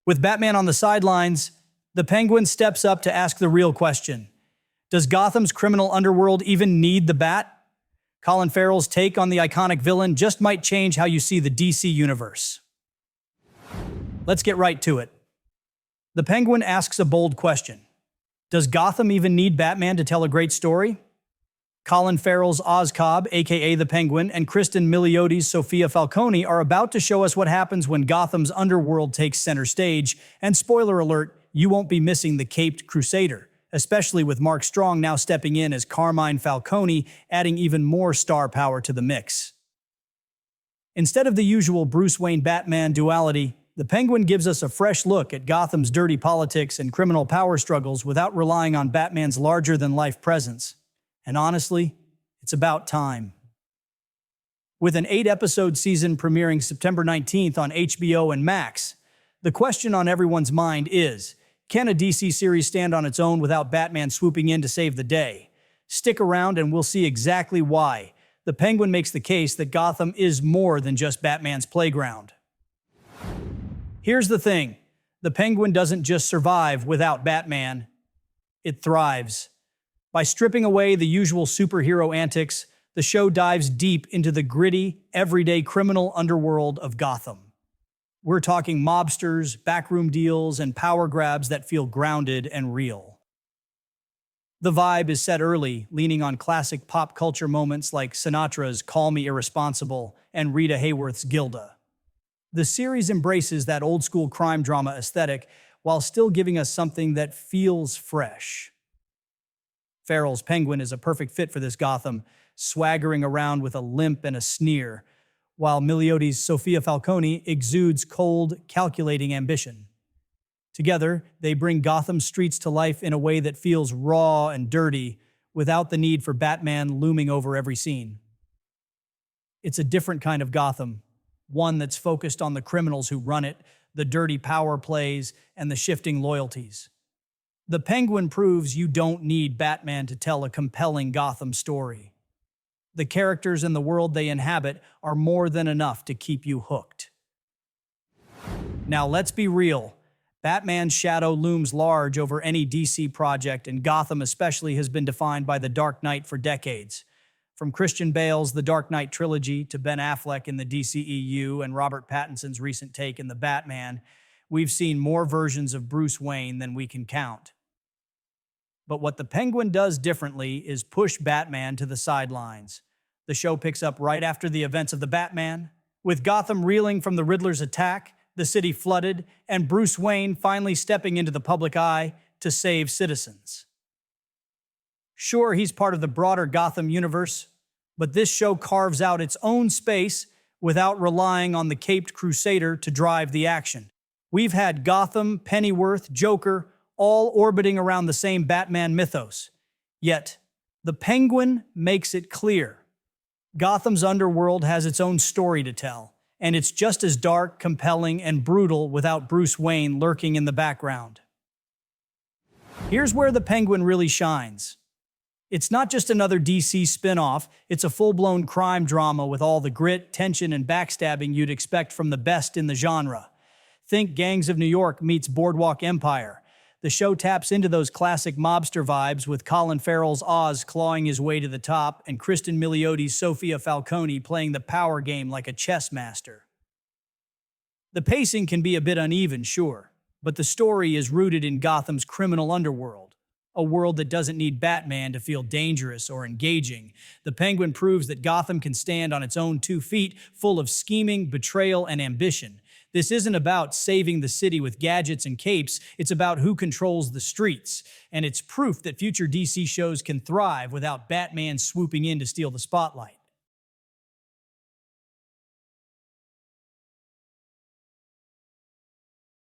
With Batman on the sidelines, the Penguin steps up to ask the real question. Does Gotham's criminal underworld even need the Bat? Colin Farrell's take on the iconic villain just might change how you see the DC universe. Let's get right to it. The Penguin asks a bold question. Does Gotham even need Batman to tell a great story? Colin Farrell's Cobb, aka the Penguin, and Cristin Milioti's Sofia Falcone are about to show us what happens when Gotham's underworld takes center stage, and spoiler alert, you won't be missing the caped crusader, especially with Mark Strong now stepping in as Carmine Falcone, adding even more star power to the mix. Instead of the usual Bruce Wayne-Batman duality, the Penguin gives us a fresh look at Gotham's dirty politics and criminal power struggles without relying on Batman's larger-than-life presence. And honestly, it's about time. With an 8-episode season premiering September 19th on HBO and Max, the question on everyone's mind is, can a DC series stand on its own without Batman swooping in to save the day? Stick around and we'll see exactly why. The Penguin makes the case that Gotham is more than just Batman's playground. Here's the thing, the Penguin doesn't just survive without Batman, it thrives. By stripping away the usual superhero antics, the show dives deep into the gritty, everyday criminal underworld of Gotham. We're talking mobsters, backroom deals, and power grabs that feel grounded and real. The vibe is set early, leaning on classic pop culture moments like Sinatra's Call Me Irresponsible and Rita Hayworth's Gilda. The series embraces that old-school crime drama aesthetic while still giving us something that feels fresh. Farrell's Penguin is a perfect fit for this Gotham, swaggering around with a limp and a sneer, while Milioti's Sofia Falcone exudes cold, calculating ambition. Together, they bring Gotham's streets to life in a way that feels raw and dirty, without the need for Batman looming over every scene. It's a different kind of Gotham, one that's focused on the criminals who run it, the dirty power plays, and the shifting loyalties. The Penguin proves you don't need Batman to tell a compelling Gotham story. The characters and the world they inhabit are more than enough to keep you hooked. Now let's be real. Batman's shadow looms large over any DC project, and Gotham especially has been defined by the Dark Knight for decades. From Christian Bale's The Dark Knight trilogy to Ben Affleck in the DCEU and Robert Pattinson's recent take in The Batman, we've seen more versions of Bruce Wayne than we can count. But what the Penguin does differently is push Batman to the sidelines. The show picks up right after the events of The Batman, with Gotham reeling from the Riddler's attack, the city flooded, and Bruce Wayne finally stepping into the public eye to save citizens. Sure, he's part of the broader Gotham universe, but this show carves out its own space without relying on the caped crusader to drive the action. We've had Gotham, Pennyworth, Joker, all orbiting around the same Batman mythos. Yet, the Penguin makes it clear. Gotham's underworld has its own story to tell, and it's just as dark, compelling, and brutal without Bruce Wayne lurking in the background. Here's where the Penguin really shines. It's not just another DC spin-off, it's a full-blown crime drama with all the grit, tension, and backstabbing you'd expect from the best in the genre. Think Gangs of New York meets Boardwalk Empire. The show taps into those classic mobster vibes with Colin Farrell's Oz clawing his way to the top and Cristin Milioti's Sofia Falcone playing the power game like a chess master. The pacing can be a bit uneven, sure, but the story is rooted in Gotham's criminal underworld, a world that doesn't need Batman to feel dangerous or engaging. The Penguin proves that Gotham can stand on its own 2 feet, full of scheming, betrayal, and ambition. This isn't about saving the city with gadgets and capes, it's about who controls the streets. And it's proof that future DC shows can thrive without Batman swooping in to steal the spotlight.